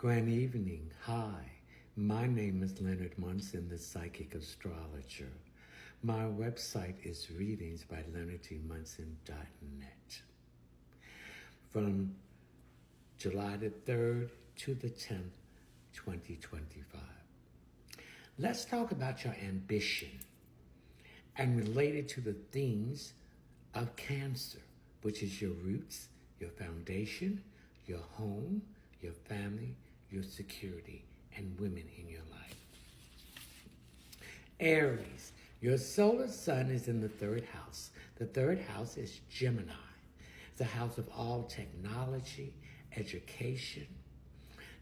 Grand evening. Hi, my name is Leonard Munson, the Psychic Astrologer. My website is readingsbyleonardmunson.net. From July the 3rd to the 10th, 2025. Let's talk about your ambition and relate it to the themes of Cancer, which is your roots, your foundation, your home, your family, your security, and women in your life. Aries, your solar sun is in the third house. The third house is Gemini. It's the house of all technology, education,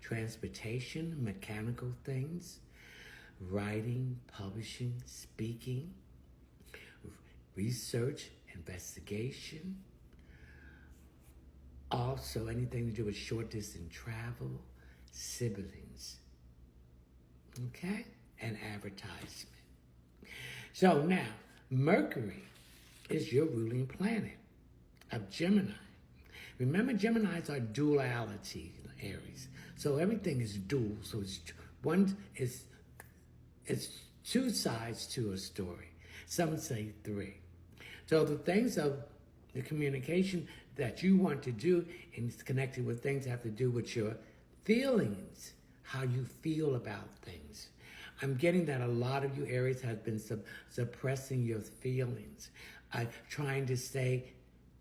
transportation, mechanical things, writing, publishing, speaking, research, investigation. Also, anything to do with short distance travel, siblings, okay, and advertisement. So now, Mercury is your ruling planet of Gemini. Remember, Geminis are duality, Aries. So everything is dual. So it's two sides to a story. Some say three. So the things of the communication that you want to do and it's connected with things that have to do with your feelings, how you feel about things. I'm getting that a lot of you Aries have been suppressing your feelings, trying to stay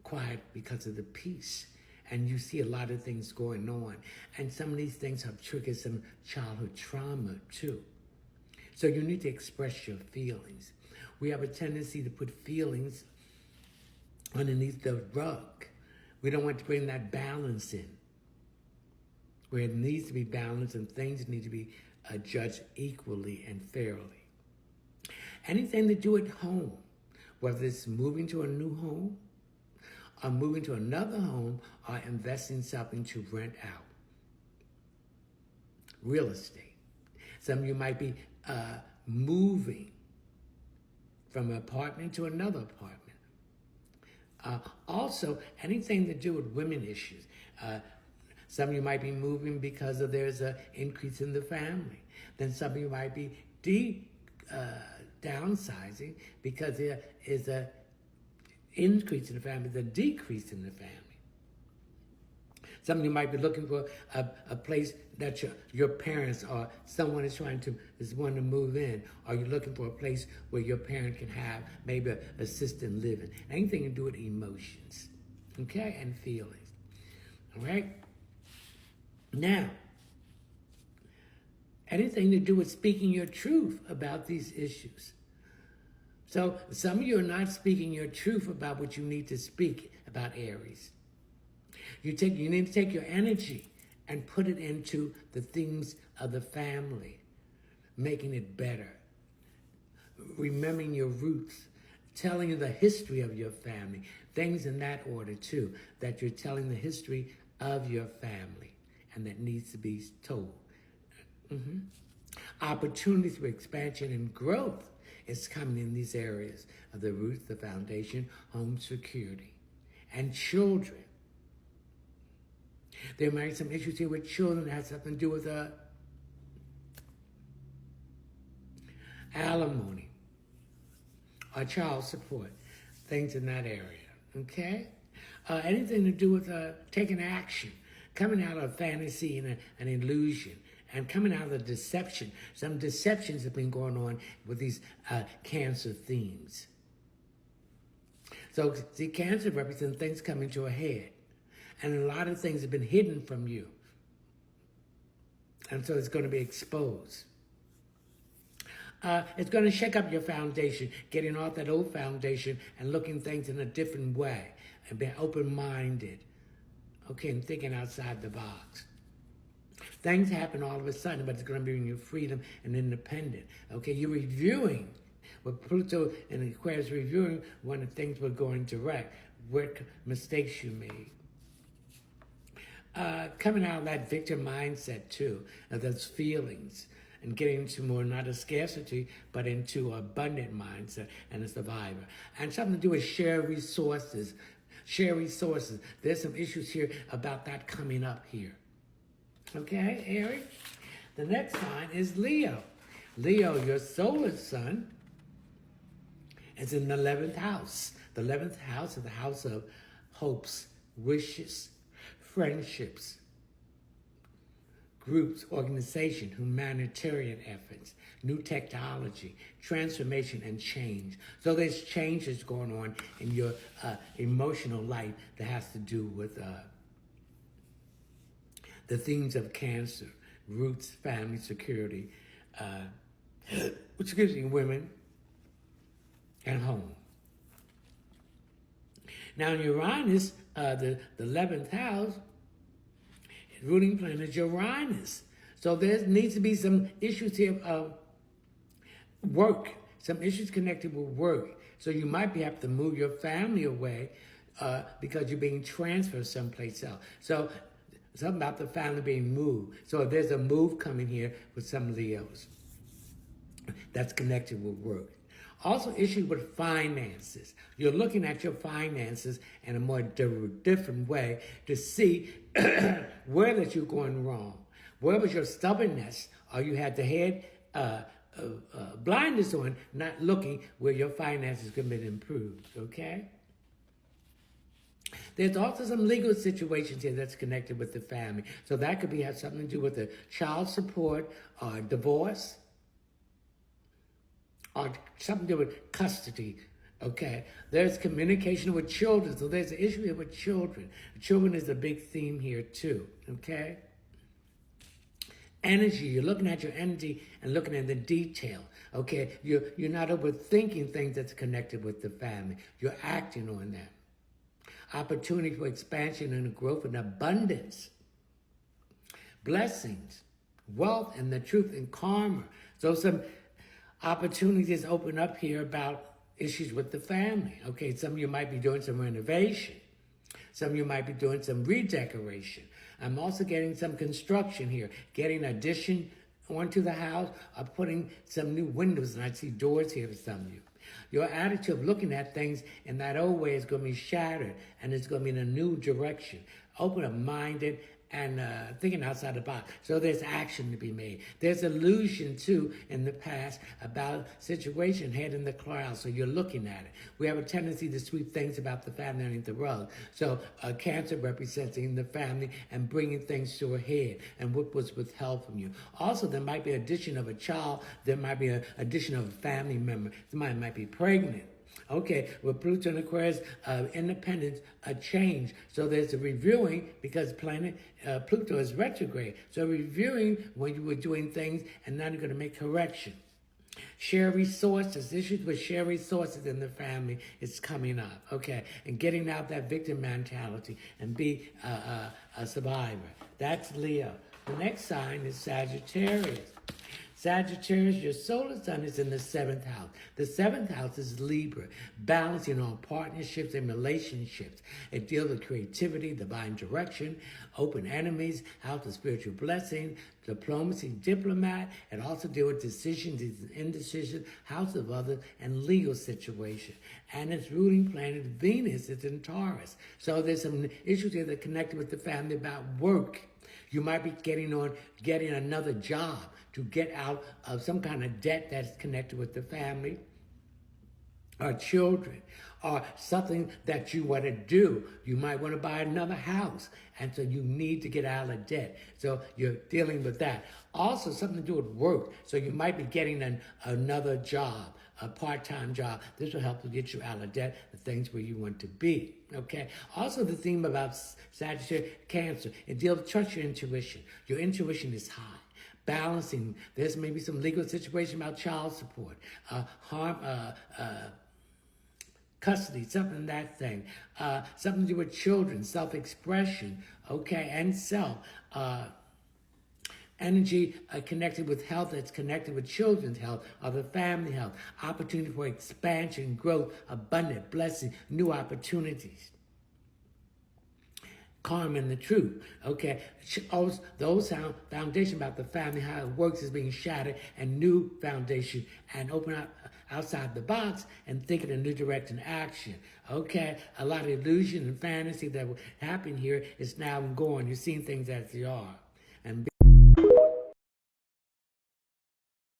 quiet because of the peace. And you see a lot of things going on. And some of these things have triggered some childhood trauma too. So you need to express your feelings. We have a tendency to put feelings underneath the rug. We don't want to bring that balance in, where it needs to be balanced and things need to be judged equally and fairly. Anything to do at home, whether it's moving to a new home, or moving to another home, or investing something to rent out. Real estate. Some of you might be moving from an apartment to another apartment. Also, anything to do with women issues. Some of you might be moving because there's an increase in the family. Then some of you might be downsizing because there is an increase in the family, there's a decrease in the family. Some of you might be looking for a place that your parents or someone is wanting to move in, or you're looking for a place where your parent can have maybe assisted living. Anything to do with emotions, okay, and feelings. All right. Now, anything to do with speaking your truth about these issues. So some of you are not speaking your truth about what you need to speak about, Aries. You need to take your energy and put it into the things of the family, making it better, remembering your roots, telling you the history of your family, things in that order too, that you're telling the history of your family and that needs to be told. Opportunities for expansion and growth is coming in these areas of the roots, the foundation, home security, and children. There might be some issues here with children that has something to do with alimony or child support, things in that area, okay? Anything to do with taking action, coming out of fantasy and an illusion, and coming out of the deception. Some deceptions have been going on with these Cancer themes. So, see, Cancer represents things coming to a head. And a lot of things have been hidden from you. And so it's going to be exposed. It's going to shake up your foundation, getting off that old foundation and looking things in a different way and being open-minded, okay, and thinking outside the box. Things happen all of a sudden, but it's going to bring you freedom and independent. Okay, you're reviewing. With Pluto and Aquarius reviewing when the things were going direct, what mistakes you made. Coming out of that victim mindset too, of those feelings, and getting into more, not a scarcity, but into abundant mindset and a survivor. And something to do with share resources. Share resources. There's some issues here about that coming up here. Okay, Aries. The next sign is Leo. Leo, your solar sun, is in the 11th house. The 11th house is the house of hopes, wishes, friendships, groups, organization, humanitarian efforts, new technology, transformation, and change. So there's changes going on in your emotional life that has to do with the themes of Cancer, roots, family, security, women, and home. Now in Uranus, the 11th house, ruling planet Uranus. So there needs to be some issues here of work, some issues connected with work. So you might have to move your family away because you're being transferred someplace else. So something about the family being moved. So there's a move coming here with some Leos that's connected with work. Also issues with finances. You're looking at your finances in a more different way to see where that you're going wrong. Where was your stubbornness, or you had the head blindness on, not looking where your finances could be improved, okay? There's also some legal situations here that's connected with the family. So that could have something to do with the child support or divorce, or something to do with custody, okay? There's communication with children, so there's an issue here with children. Children is a big theme here too, okay? Energy, you're looking at your energy and looking at the detail, okay? You're not overthinking things that's connected with the family. You're acting on them. Opportunity for expansion and growth and abundance. Blessings, wealth, and the truth and karma. So some opportunities open up here about issues with the family. Okay, some of you might be doing some renovation. Some of you might be doing some redecoration. I'm also getting some construction here, getting addition onto the house, or putting some new windows, and I see doors here for some of you. Your attitude of looking at things in that old way is going to be shattered, and it's going to be in a new direction. Open-minded and thinking outside the box. So there's action to be made. There's illusion, too, in the past about situation head in the clouds, so you're looking at it. We have a tendency to sweep things about the family underneath the rug. So Cancer representing the family and bringing things to a head and what was withheld from you. Also, there might be addition of a child. There might be an addition of a family member. Somebody might be pregnant. Okay, with Pluto and Aquarius, independence, a change. So there's a reviewing because planet Pluto is retrograde. So reviewing when you were doing things and now you're going to make correction. Share resources, issues with share resources in the family is coming up, okay? And getting out that victim mentality and be a survivor. That's Leo. The next sign is Sagittarius. Sagittarius, your solar sun is in the 7th house. The 7th house is Libra, balancing on partnerships and relationships. It deals with creativity, divine direction, open enemies, house of spiritual blessing, diplomacy, diplomat. It also deals with decisions, indecision, house of others, and legal situation. And its ruling planet, Venus, is in Taurus. So there's some issues here that are connected with the family about work. You might be getting another job to get out of some kind of debt that's connected with the family or children or something that you want to do. You might want to buy another house, and so you need to get out of debt. So you're dealing with that. Also, something to do with work. So you might be getting another job, a part-time job. This will help to get you out of debt, the things where you want to be, okay? Also, the theme about Sagittarius, Cancer, it deals with trust your intuition. Your intuition is high. Balancing, there's maybe some legal situation about child support, custody, something that thing, something to do with children, self-expression, okay, and self. Energy connected with health, that's connected with children's health or the family health. Opportunity for expansion, growth, abundant blessing, new opportunities. Karma and the truth, okay? Those foundation about the family, how it works is being shattered, and new foundation, and open up outside the box and think in a new direction action, okay? A lot of illusion and fantasy that will happen here is now gone. You're seeing things as they are. and